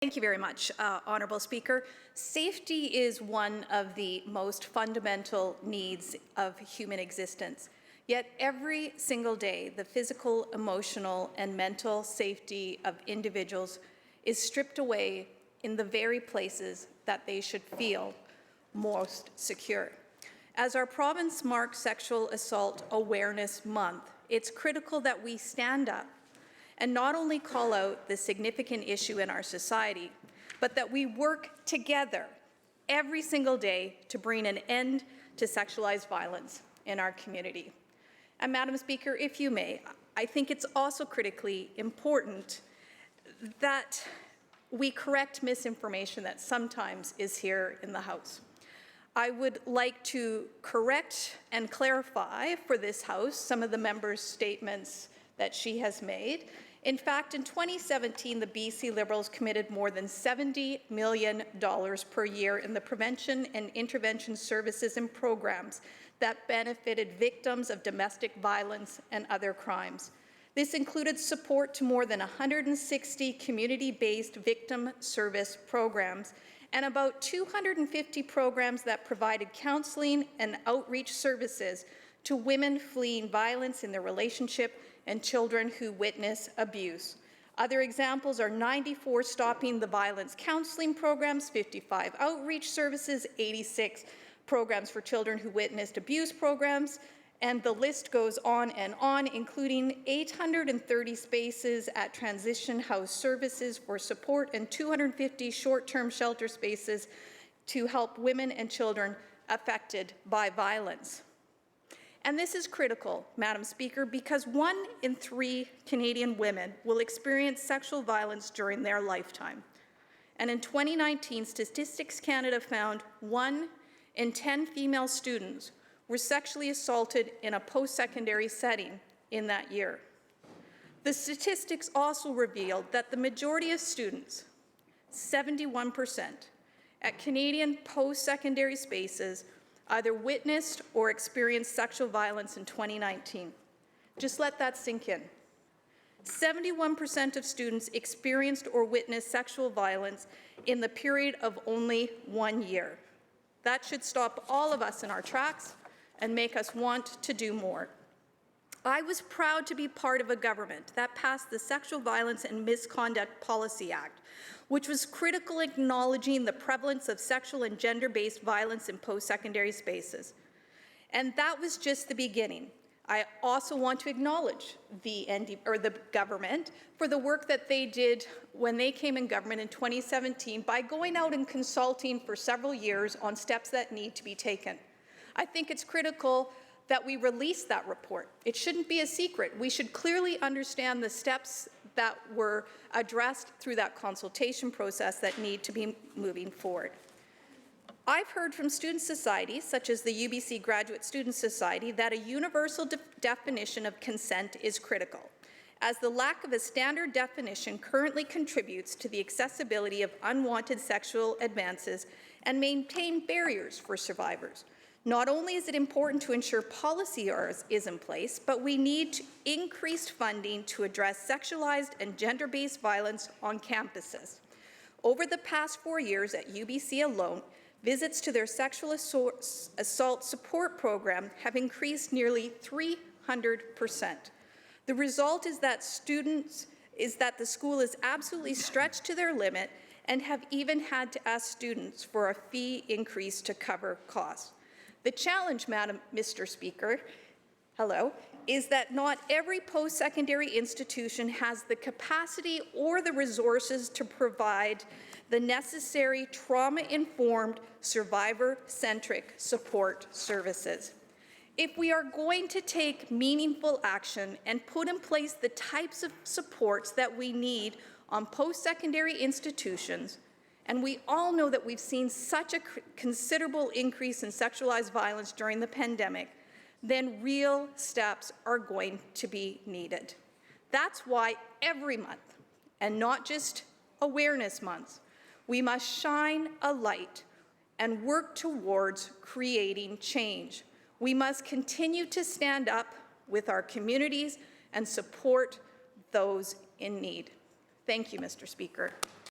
Thank you very much, Honourable Speaker. Safety is one of the most fundamental needs of human existence. Yet every single day, the physical, emotional, and mental safety of individuals is stripped away in the very places that they should feel most secure. As our province marks Sexual Assault Awareness Month, it's critical that we stand up and not only call out the significant issue in our society, but that we work together every single day to bring an end to sexualized violence in our community. And Madam Speaker, if you may, I think it's also critically important that we correct misinformation that sometimes is here in the House. I would like to correct and clarify for this House some of the members' statements that she has made. In fact, in 2017, the BC Liberals committed more than $70 million per year in the prevention and intervention services and programs that benefited victims of domestic violence and other crimes. This included support to more than 160 community-based victim service programs and about 250 programs that provided counseling and outreach services to women fleeing violence in their relationship and children who witness abuse. Other examples are 94 Stopping the Violence counseling programs, 55 outreach services, 86 programs for children who witnessed abuse programs, and the list goes on, including 830 spaces at transition house services for support and 250 short-term shelter spaces to help women and children affected by violence. And this is critical, Madam Speaker, because 1 in 3 Canadian women will experience sexual violence during their lifetime. And in 2019, Statistics Canada found 1 in 10 female students were sexually assaulted in a post-secondary setting in that year. The statistics also revealed that the majority of students, 71%, at Canadian post-secondary spaces either witnessed or experienced sexual violence in 2019. Just let that sink in. 71% of students experienced or witnessed sexual violence in the period of only 1 year. That should stop all of us in our tracks and make us want to do more. I was proud to be part of a government that passed the Sexual Violence and Misconduct Policy Act, which was critical in acknowledging the prevalence of sexual and gender-based violence in post-secondary spaces. And that was just the beginning. I also want to acknowledge the government for the work that they did when they came in government in 2017 by going out and consulting for several years on steps that need to be taken. I think it's critical that we release that report. It shouldn't be a secret. We should clearly understand the steps that were addressed through that consultation process that need to be moving forward. I've heard from student societies, such as the UBC Graduate Student Society, that a universal definition of consent is critical, as the lack of a standard definition currently contributes to the accessibility of unwanted sexual advances and maintain barriers for survivors. Not only is it important to ensure policy is in place, but we need increased funding to address sexualized and gender-based violence on campuses. Over the past 4 years at UBC alone, visits to their sexual assault support program have increased nearly 300%. The result is that the school is absolutely stretched to their limit and have even had to ask students for a fee increase to cover costs. The challenge, Mr. Speaker, is that not every post-secondary institution has the capacity or the resources to provide the necessary trauma-informed, survivor-centric support services. If we are going to take meaningful action and put in place the types of supports that we need on post-secondary institutions, and we all know that we've seen such a considerable increase in sexualized violence during the pandemic, then real steps are going to be needed. That's why every month, and not just awareness months, we must shine a light and work towards creating change. We must continue to stand up with our communities and support those in need. Thank you, Mr. Speaker.